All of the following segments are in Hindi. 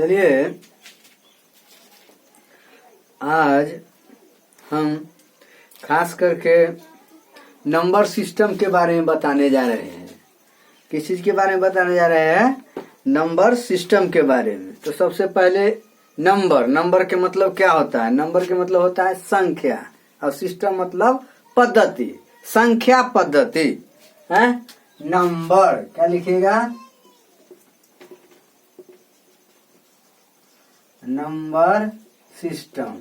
चलिए आज हम खास करके नंबर सिस्टम के बारे में बताने जा रहे हैं। किस चीज के बारे में बताने जा रहे हैं? नंबर सिस्टम के बारे में। तो सबसे पहले नंबर के मतलब क्या होता है? नंबर के मतलब होता है संख्या, और सिस्टम मतलब पद्धति, संख्या पद्धति है। नंबर क्या लिखिएगा? नंबर सिस्टम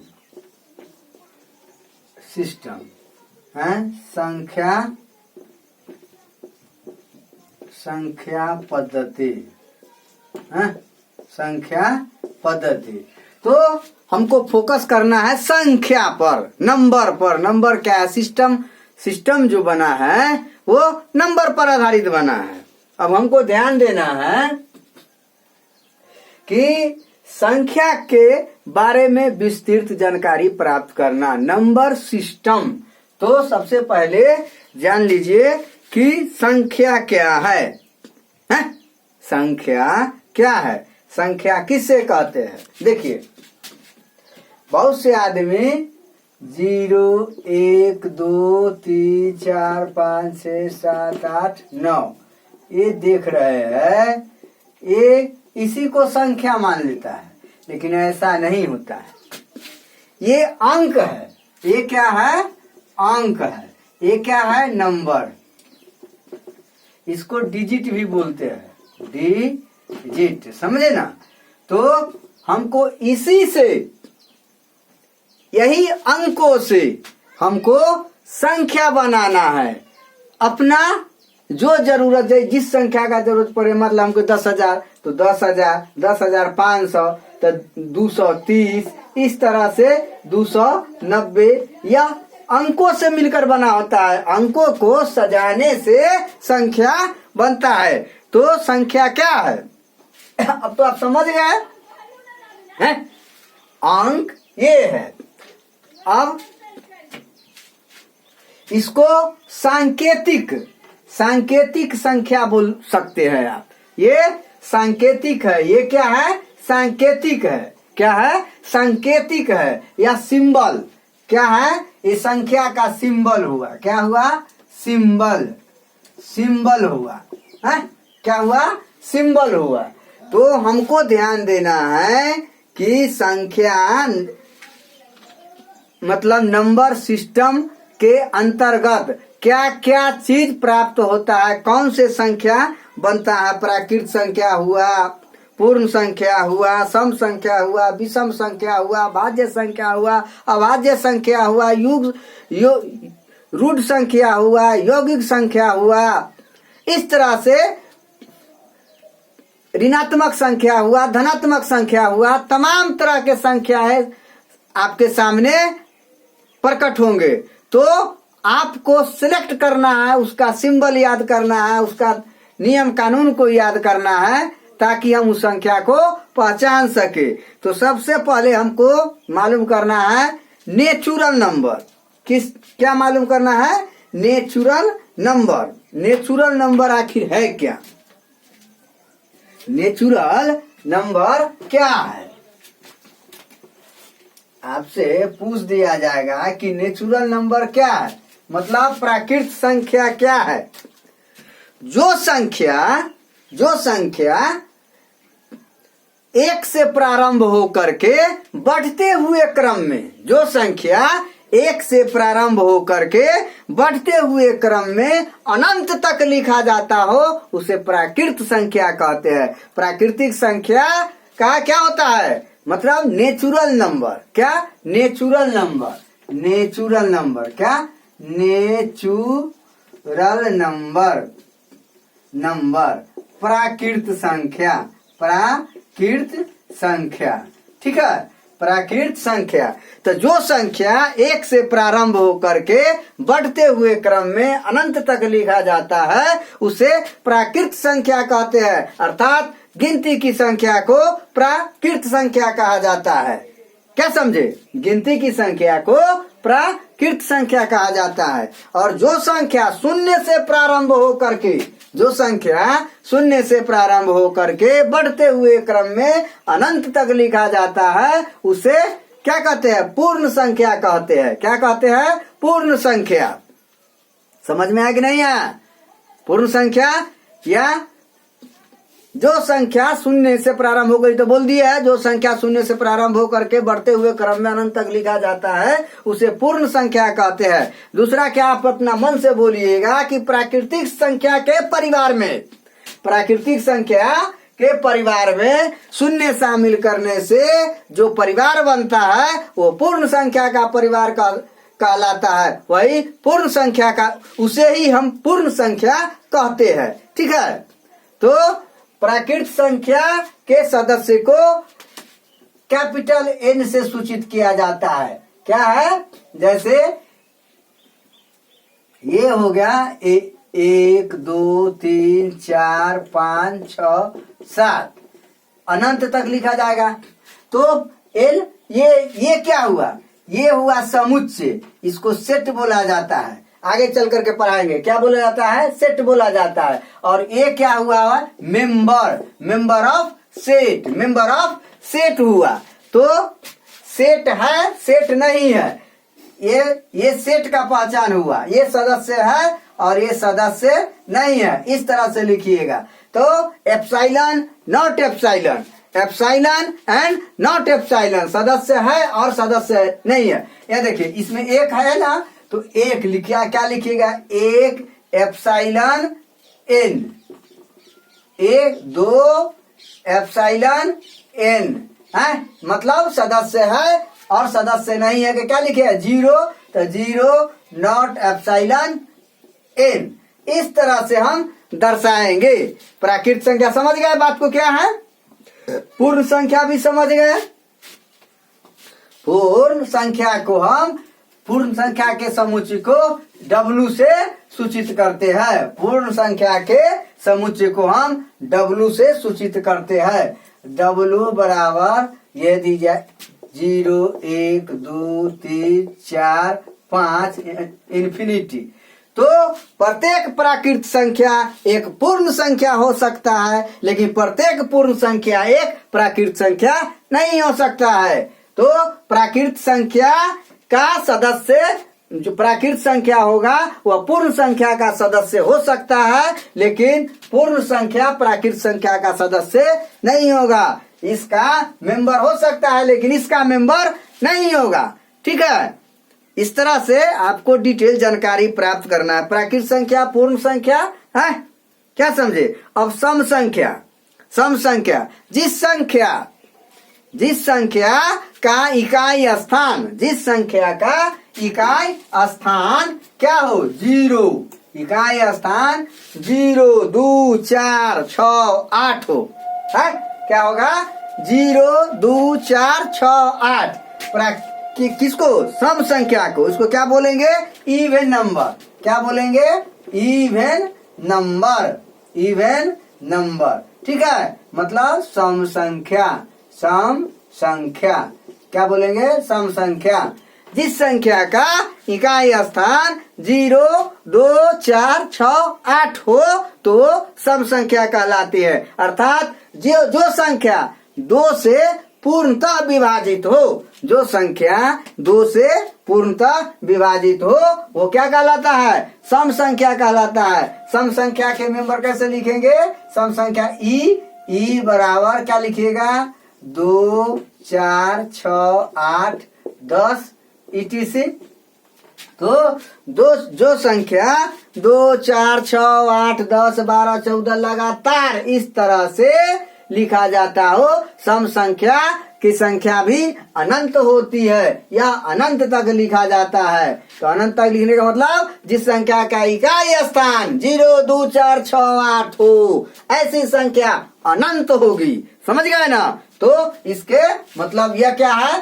है संख्या पद्धति है, संख्या पद्धति। तो हमको फोकस करना है संख्या पर, नंबर पर। नंबर क्या है? सिस्टम जो बना है वो नंबर पर आधारित बना है। अब हमको ध्यान देना है कि संख्या के बारे में विस्तृत जानकारी प्राप्त करना। Number system. तो सबसे पहले जान लीजिए कि संख्या क्या है? संख्या क्या है? संख्या किसे कहते हैं? देखिए, बहुत से आदमी 0 1 2 3 4 5 6 7 8 9 ये देख रहे हैं, ये इसी को संख्या मान लेता है, लेकिन ऐसा नहीं होता है। ये अंक है। ये क्या है? अंक है। ये क्या है? नंबर। इसको डिजिट भी बोलते हैं, डिजिट, समझे ना? तो हमको इसी से, यही अंकों से हमको संख्या बनाना है। अपना जो जरूरत है, जिस संख्या का जरूरत पड़े, मतलब हमको 10,000 तो 10,000, 10,500 तो 230, इस तरह से 290, या अंकों से मिलकर बना होता है। अंकों को सजाने से संख्या बनता है। तो संख्या क्या है? अब तो आप समझ गए हैं? अंक ये है। अब इसको सांकेतिक संख्या बोल सकते हैं आप। ये सांकेतिक है। ये क्या है? सांकेतिक है। क्या है? सांकेतिक है, या सिंबल। क्या है? ये संख्या का सिंबल हुआ। क्या हुआ? सिंबल हुआ है। क्या हुआ? सिंबल हुआ। तो हमको ध्यान देना है कि संख्या मतलब नंबर सिस्टम के अंतर्गत क्या क्या चीज प्राप्त होता है, कौन से संख्या बनता है। प्राकृत संख्या हुआ, पूर्ण संख्या हुआ, सम संख्या हुआ, विषम संख्या हुआ, भाज्य संख्या हुआ, अभाज्य संख्या हुआ, रूढ़ संख्या हुआ, यौगिक संख्या हुआ। इस तरह से ऋणात्मक संख्या हुआ, धनात्मक संख्या हुआ। तमाम तरह के संख्याएं आपके सामने प्रकट होंगे। तो आपको सिलेक्ट करना है, उसका सिंबल याद करना है, उसका नियम कानून को याद करना है, ताकि हम उस संख्या को पहचान सके। तो सबसे पहले हमको मालूम करना है नेचुरल नंबर। क्या मालूम करना है? Natural number. नेचुरल नंबर आखिर है क्या? नेचुरल नंबर क्या है? आपसे पूछ दिया जाएगा कि नेचुरल नंबर क्या है, मतलब प्राकृत संख्या क्या है। जो संख्या 1 से प्रारंभ हो करके बढ़ते हुए क्रम में, जो संख्या 1 से प्रारंभ हो करके बढ़ते हुए क्रम में अनंत तक लिखा जाता हो, उसे प्राकृत संख्या कहते हैं। प्राकृतिक संख्या का क्या होता है? मतलब नेचुरल नंबर। क्या? Natural number. नेचुरल नंबर क्या? नेचुरल नंबर प्राकृत संख्या। ठीक है, प्राकृत संख्या। तो जो संख्या 1 से प्रारंभ होकर के बढ़ते हुए क्रम में अनंत तक लिखा जाता है, उसे प्राकृत संख्या कहते हैं। अर्थात गिनती की संख्या को प्राकृत संख्या कहा जाता है। क्या समझे? गिनती की संख्या को प्राकृत संख्या कहा जाता है। और जो संख्या 0 से प्रारंभ होकर के जो संख्या शून्य से प्रारंभ हो करके बढ़ते हुए क्रम में अनंत तक लिखा जाता है उसे क्या कहते हैं? पूर्ण संख्या कहते हैं। क्या कहते हैं? पूर्ण संख्या। समझ में आया कि नहीं आया? पूर्ण संख्या या जो संख्या शून्य से प्रारंभ हो गई तो बोल दिया है, जो संख्या शून्य से प्रारंभ हो करके बढ़ते हुए क्रम में अनंत तक लिखा जाता है उसे पूर्ण संख्या कहते हैं। दूसरा क्या, आप अपना मन से बोलिएगा कि प्राकृतिक संख्या के परिवार में, प्राकृतिक संख्या के परिवार में शून्य शामिल करने से जो परिवार बनता है वो पूर्ण संख्या का परिवार का कहलाता है। वही पूर्ण संख्या का, उसे ही हम पूर्ण संख्या कहते हैं। ठीक है, तो प्राकृत संख्या के सदस्य को कैपिटल एन से सूचित किया जाता है। क्या है? जैसे ये हो गया 1 2 3 4 5 6 7 अनंत तक लिखा जाएगा। तो एल ये क्या हुआ? ये हुआ समुच्चय, इसको सेट बोला जाता है। आगे चल करके पढ़ाएंगे क्या बोला जाता है, सेट बोला जाता है। और ये क्या हुआ? Member, member of set, member of set हुआ। तो सेट है, सेट नहीं है, ये सेट का पहचान हुआ। ये सदस्य है और ये सदस्य नहीं है, इस तरह से लिखिएगा। तो epsilon not epsilon, epsilon and not epsilon, सदस्य है और सदस्य नहीं है। ये देखिए इसमें एक है ना, तो एक लिखिए, क्या लिखिएगा? एक एप्सिलॉन एन, एक दो एप्सिलॉन एन है, मतलब सदस्य है और सदस्य नहीं है कि क्या लिखे? जीरो, तो जीरो नॉट एप्सिलॉन एन। इस तरह से हम दर्शाएंगे। प्राकृत संख्या समझ गए बात को क्या है? पूर्ण संख्या भी समझ गए। पूर्ण संख्या को हम, पूर्ण संख्या के समुच्चय को W से सूचित करते हैं। पूर्ण संख्या के समुच्चय को हम W से सूचित करते हैं। W बराबर ये दी जाए 0 1 2 3 4 5 इन्फिनिटी। तो प्रत्येक प्राकृत संख्या एक पूर्ण संख्या हो सकता है, लेकिन प्रत्येक पूर्ण संख्या एक प्राकृत संख्या नहीं हो सकता है। तो प्राकृत संख्या का सदस्य, जो प्राकृत संख्या होगा वह पूर्ण संख्या का सदस्य हो सकता है, लेकिन पूर्ण संख्या प्राकृत संख्या का सदस्य नहीं होगा। इसका मेंबर हो सकता है लेकिन इसका मेंबर नहीं होगा। ठीक है, इस तरह से आपको डिटेल जानकारी प्राप्त करना है। प्राकृत संख्या, पूर्ण संख्या है, क्या समझे? अब सम संख्या, सम संख्या जिस संख्या का इकाई स्थान, जिस संख्या का इकाई स्थान क्या हो? 0, इकाई स्थान 0 2 4 6 8 हो, है? क्या होगा? 0 2 4 6 8। किसको? सम संख्या को। इसको क्या बोलेंगे? Even number. क्या बोलेंगे? Even number, even number. ठीक है, मतलब सम संख्या, सम संख्या क्या बोलेंगे? सम संख्या। जिस संख्या का इकाई स्थान 0 2 4 6 8 हो तो सम संख्या कहलाती है। अर्थात जो संख्या 2 से पूर्णतः विभाजित हो, जो संख्या 2 से पूर्णतः विभाजित हो वो क्या कहलाता है? सम संख्या कहलाता है। सम संख्या के मेंबर कैसे लिखेंगे? सम संख्या ई बराबर क्या लिखिएगा? 2 4 6 8 10 etc। तो जो संख्या 2 4 6 8 10 12 14 लगातार इस तरह से लिखा जाता हो, सम संख्या की संख्या भी अनंत होती है या अनंत तक लिखा जाता है। तो अनंत तक लिखने का मतलब जिस संख्या का इकाई स्थान 0 2 4 6 8 हो, ऐसी संख्या अनंत होगी। समझ गए ना? तो इसके मतलब यह क्या है?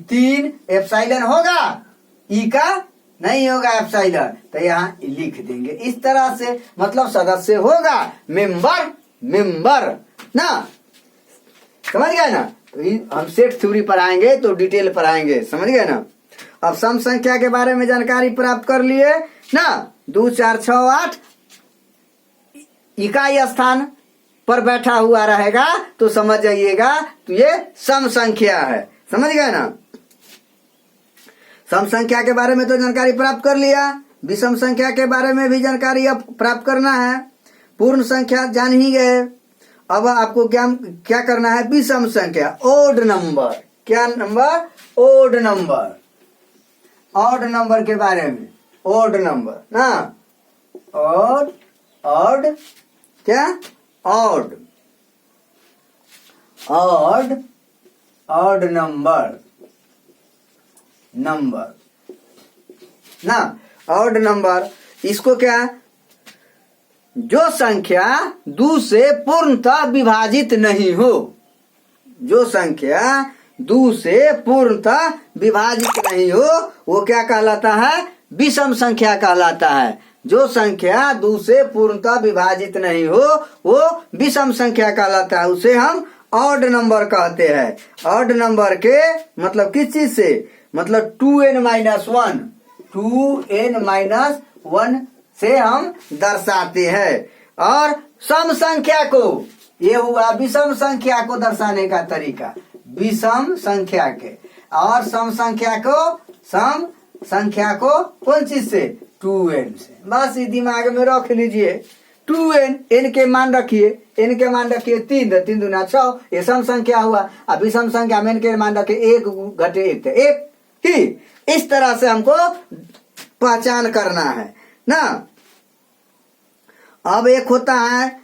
3 एप्सिलॉन होगा, ई का नहीं होगा एप्सिलॉन, तो यहाँ लिख देंगे इस तरह से। मतलब सदस्य होगा, मेंबर, मेंबर ना। समझ गए ना? तो हम सेट थ्योरी पढ़ाएंगे तो डिटेल पढ़ाएंगे। समझ गए ना? अब सम संख्या के बारे में जानकारी प्राप्त कर लिए ना। 2 4 6 8 इकाई स्थान पर बैठा हुआ रहेगा तो समझ जाइएगा तो ये सम संख्या है। समझ गए ना। सम संख्या के बारे में तो जानकारी प्राप्त कर लिया, विषम संख्या के बारे में भी जानकारी अब प्राप्त करना है। पूर्ण संख्या जान ही गए। अब आपको क्या करना है, विषम संख्या, ओड नंबर। क्या number, odd number. Odd number के बारे में, ओड नंबर ना, ऑड, ऑड क्या, odd, odd, odd number, number ना, ऑड नंबर। इसको क्या, जो संख्या 2 से पूर्णतः विभाजित नहीं हो, जो संख्या 2 से पूर्णतः विभाजित नहीं हो वो क्या कहलाता है, विषम संख्या कहलाता है। जो संख्या 2 से पूर्णतः विभाजित नहीं हो वो विषम संख्या कहलाता है, उसे हम ऑड नंबर कहते हैं। ऑड नंबर के मतलब किस चीज से, मतलब 2n-1, 2n-1 से हम दर्शाते हैं। और सम संख्या को, ये हुआ विषम संख्या को दर्शाने का तरीका, विषम संख्या के। और सम संख्या को, सम संख्या को कौन चीज से, 2n से। बस ये दिमाग में रख लीजिए, 2n, n के मान रखिए, n के मान रखिए 3, 3 दूना 6, ये सम संख्या हुआ। अब विषम संख्या में n के मान रखिए 1 घटे 1 1 ही। इस तरह से हमको पहचान करना है ना। अब एक होता है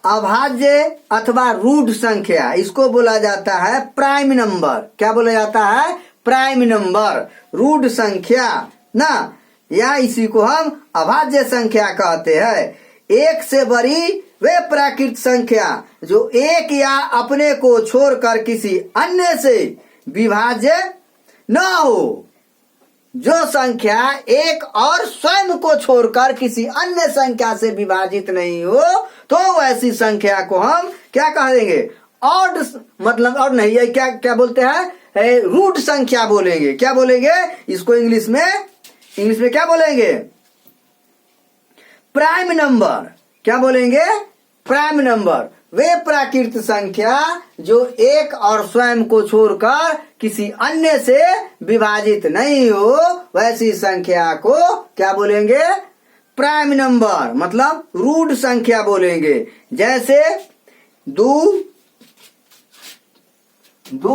अभाज्य अथवा रूट संख्या, इसको बोला जाता है प्राइम नंबर। क्या बोला जाता है, प्राइम नंबर, रूट संख्या ना, या इसी को हम अभाज्य संख्या कहते हैं। एक से बड़ी वे प्राकृत संख्या जो एक या अपने को छोड़कर किसी अन्य से विभाज्य न हो। जो संख्या एक और स्वयं को छोड़कर किसी अन्य संख्या से विभाजित नहीं हो तो ऐसी संख्या को हम क्या कह देंगे, ऑड, मतलब और नहीं है, क्या क्या बोलते हैं, रूट संख्या बोलेंगे। क्या बोलेंगे इसको इंग्लिश में क्या बोलेंगे, प्राइम नंबर। क्या बोलेंगे, प्राइम नंबर। वे प्राकृत संख्या जो एक और स्वयं को छोड़कर किसी अन्य से विभाजित नहीं हो वैसी संख्या को क्या बोलेंगे, प्राइम नंबर, मतलब रूट संख्या बोलेंगे। जैसे 2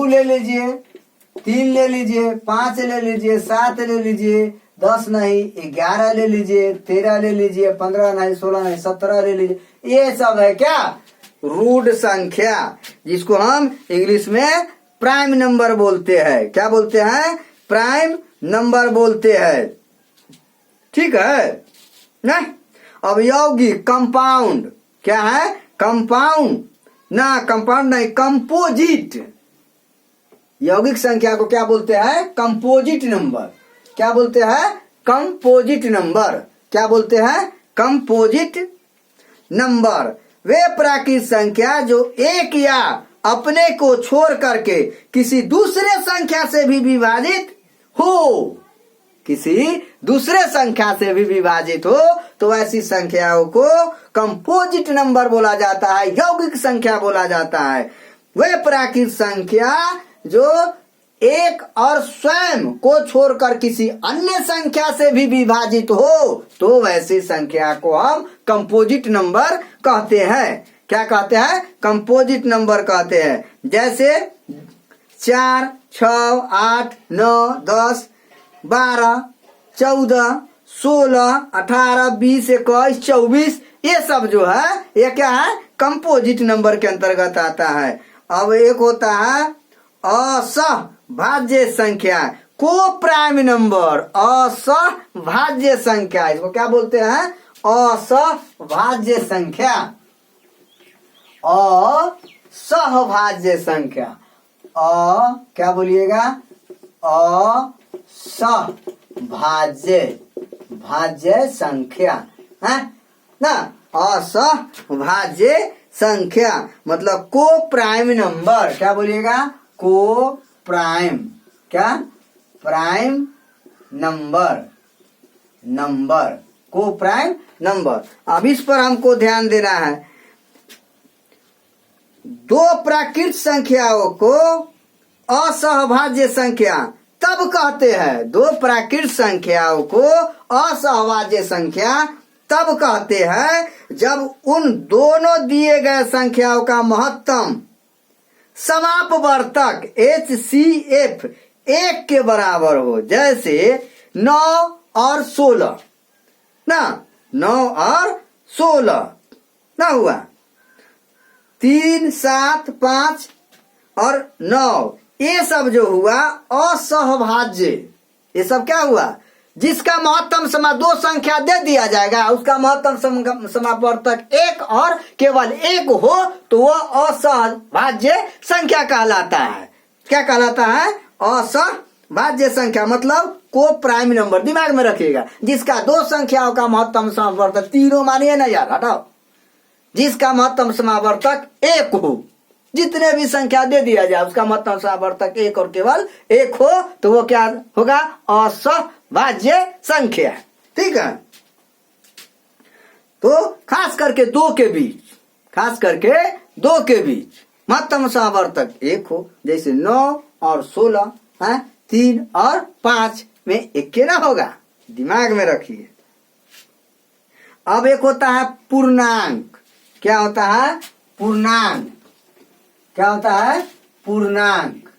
ले लीजिए, 3 ले लीजिए, 5 ले लीजिए, 7 ले लीजिए, 10 नहीं 11 ले लीजिए, 13 ले लीजिए, 15 नहीं 16 नहीं 17 ले लीजिए। ये सब है क्या, रूट संख्या, जिसको हम इंग्लिश में प्राइम नंबर बोलते हैं। क्या बोलते हैं, प्राइम नंबर बोलते हैं। ठीक है ना। अब यौगिक, कंपाउंड, क्या है, कंपाउंड ना, कंपाउंड नहीं, कंपोजिट। यौगिक संख्या को क्या बोलते हैं, कंपोजिट नंबर। क्या बोलते हैं, कंपोजिट नंबर। क्या बोलते हैं, कंपोजिट नंबर। वे प्राकृत संख्या जो एक या अपने को छोड़ करके किसी दूसरे संख्या से भी विभाजित हो, किसी दूसरे संख्या से भी विभाजित हो तो ऐसी संख्याओं को कंपोजिट नंबर बोला जाता है, यौगिक संख्या बोला जाता है। वे प्राकृत संख्या जो एक और स्वयं को छोड़कर किसी अन्य संख्या से भी विभाजित हो तो वैसी संख्या को हम कंपोजिट नंबर कहते हैं। क्या कहते हैं, कंपोजिट नंबर कहते हैं। जैसे 4, 6, 8, 9, 10, 12, 14, 16, 18, 20, 21, 24, ये सब जो है ये क्या है, कंपोजिट नंबर के अंतर्गत आता है। अब एक होता है असहभाज्य संख्या, को प्राइम नंबर, असहभाज्य संख्या, इसको क्या बोलते हैं, असहभाज्य संख्या, असहभाज्य संख्या। क्या बोलिएगा, असहभाज्य भाज्य संख्या है ना, असहभाज्य संख्या मतलब को प्राइम नंबर। क्या बोलिएगा, को प्राइम, क्या प्राइम नंबर, नंबर को प्राइम नंबर। अब इस पर हमको ध्यान देना है। दो प्राकृत संख्याओं को असहभाज्य संख्या तब कहते हैं, दो प्राकृत संख्याओं को असहभाज्य संख्या तब कहते हैं जब उन दोनों दिए गए संख्याओं का महत्तम समापवर्तक HCF 1 के बराबर हो। जैसे 9 और 16 ना, 9 और 16 ना हुआ, 3, 7, 5 और 9, ये सब जो हुआ असहभाज्य। ये सब क्या हुआ? जिसका महत्तम समा दो संख्या दे दिया जाएगा, उसका महत्तम समापवर्तक 1 और केवल 1 हो तो वह असहभाज्य संख्या कहलाता है। क्या कहलाता है? असहभाज्य संख्या, मतलब को प्राइम नंबर। दिमाग में रखिएगा, जिसका दो संख्याओं का महत्तम समापवर्तक, तीनों मानिए ना यार, हटाओ, जिसका महत्तम समापवर्तक 1 हो, जितने भी संख्या दे दिया जाए उसका महत्तम समापवर्तक 1 और केवल 1 हो तो वो क्या होगा? असहभाज्य संख्या। ठीक है। तो खास करके दो के बीच, खास करके दो के बीच महत्तम समापवर्तक 1 हो, जैसे 9 और 16 है, 3 और 5 में 1 के ना होगा। दिमाग में रखिए। अब एक होता है पूर्णांक। क्या होता है? पूर्णांक। क्या होता है? पूर्णांक।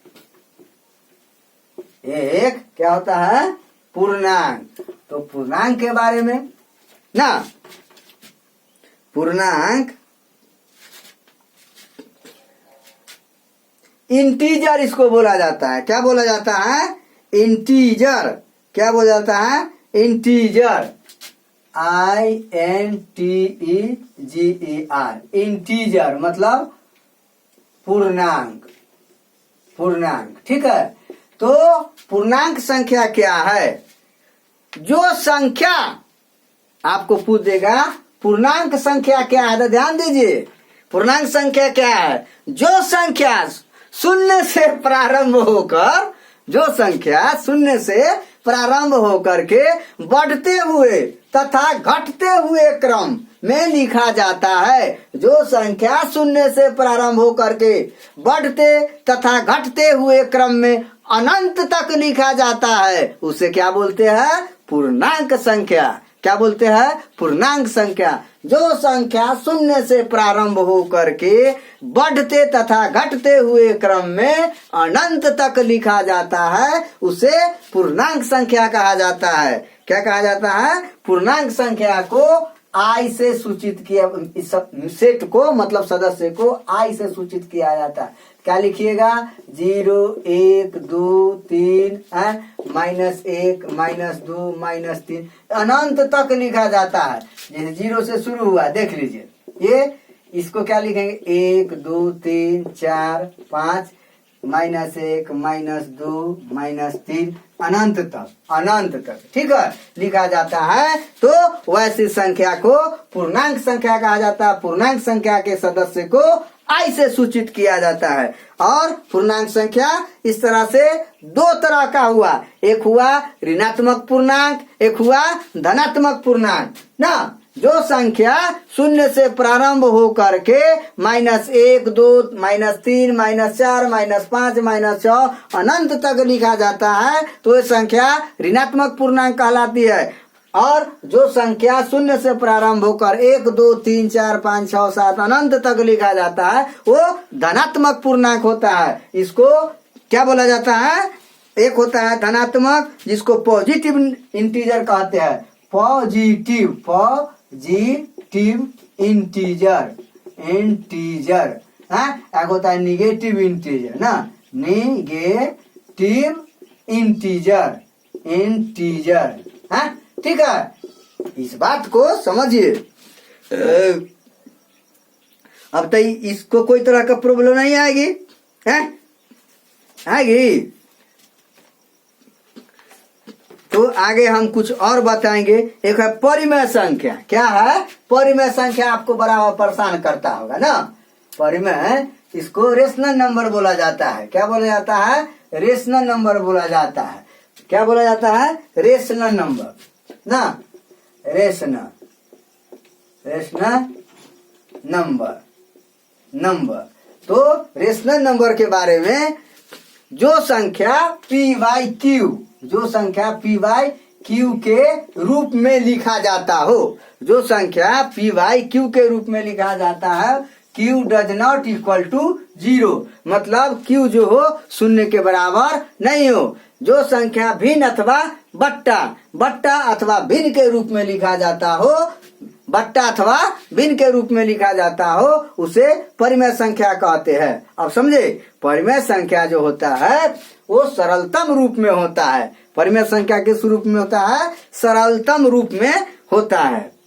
एक क्या होता है? पूर्णांक। तो पूर्णांक के बारे में ना, पूर्णांक इंटीजर इसको बोला जाता है। क्या बोला जाता है? इंटीजर। क्या बोला जाता है? इंटीजर। INTEGER। इंटीजर मतलब पूर्णांक। पूर्णांक, ठीक है। तो पूर्णांक संख्या क्या है? जो संख्या आपको पूछ देगा पूर्णांक संख्या क्या है, तो ध्यान दीजिए। पूर्णांक संख्या क्या है? जो संख्या शून्य से प्रारंभ होकर, जो संख्या शून्य से प्रारंभ होकर के बढ़ते हुए तथा घटते हुए क्रम में लिखा जाता है। जो संख्या शून्य से प्रारंभ होकर के बढ़ते तथा घटते हुए क्रम में अनंत तक लिखा जाता है, उसे क्या बोलते हैं? पूर्णांक संख्या। क्या बोलते हैं? पूर्णांक संख्या। जो संख्या शून्य से प्रारंभ होकर के बढ़ते तथा घटते हुए क्रम में अनंत तक लिखा जाता है, उसे पूर्णांक संख्या कहा जाता है। क्या कहा जाता है? पूर्णांक संख्या को आई से सूचित किया, इस सेट को मतलब सदस्य को आई से सूचित किया जाता है। क्या लिखिएगा? 0, 1, 2, 3, -1, -2, -3, अनंत तक लिखा जाता है। जैसे 0 से शुरू हुआ, देख लीजिए ये, इसको क्या लिखेंगे? 1, 2, 3, 4, 5, -1, -2, -3, अनंत तक, अनंत तक, ठीक है, लिखा जाता है। तो वैसी संख्या को पूर्णांक संख्या कहा जाता है। पूर्णांक संख्या के सदस्य को आई से सूचित किया जाता है। और पूर्णांक संख्या इस तरह से दो तरह का हुआ, एक हुआ ऋणात्मक पूर्णांक, एक हुआ धनात्मक पूर्णांक ना। जो संख्या शून्य से प्रारंभ होकर के -1, 2, -3, -4, -5, -6 अनंत तक लिखा जाता है, तो ये संख्या ऋणात्मक पूर्णांक कहलाती है। और जो संख्या शून्य से प्रारंभ होकर 1, 2, 3, 4, 5, 6, 7 अनंत तक लिखा जाता है, वो धनात्मक पूर्णांक होता है। इसको क्या बोला जाता है? एक होता है धनात्मक, जिसको पॉजिटिव इंटीजर कहते हैं। Positive integer, integer. एक होता है निगेटिव इंटीजर ना, निगेटिव इंटीजर, इंटीजर। ठीक है, इस बात को समझिए। अब तो इसको कोई तरह का प्रॉब्लम नहीं आएगी, है आएगी? तो आगे हम कुछ और बताएंगे। एक है परिमेय संख्या। क्या है? परिमेय संख्या आपको बराबर परेशान करता होगा ना। परिमेय, इसको रेशनल नंबर बोला जाता है। क्या बोला जाता है? रेशनल नंबर बोला जाता है। क्या बोला जाता है? रेशनल नंबर ना। Rational number. तो रेशनल नंबर के बारे में जो संख्या पी वाई क्यू के रूप में लिखा जाता हो, जो संख्या पी वाई क्यू के रूप में लिखा जाता है, Q does not equal to 0, मतलब क्यू जो हो शून्य के बराबर नहीं हो। जो संख्या भिन्न अथवा बट्टा अथवा भिन्न के रूप में लिखा जाता हो, उसे परिमेय संख्या कहते हैं। अब समझे, परिमेय संख्या जो होता है वो सरलतम रूप में होता है। परिमेय संख्या किस रूप में होता है? सरलतम रूप में होता है।